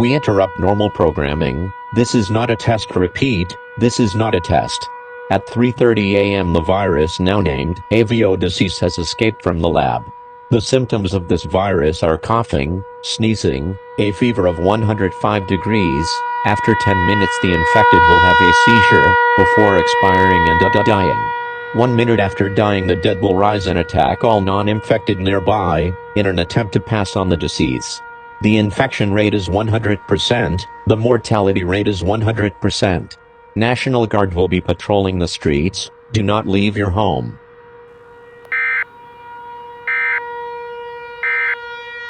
We interrupt normal programming. This is not a test. Repeat, this is not a test. At 3:30 a.m. the virus now named avio-disease has escaped from the lab. The symptoms of this virus are coughing, sneezing, a fever of 105 degrees. After 10 minutes the infected will have a seizure, before expiring and dying. 1 minute after dying the dead will rise and attack all non-infected nearby, in an attempt to pass on the disease. The infection rate is 100%, the mortality rate is 100%. National Guard will be patrolling the streets. Do not leave your home.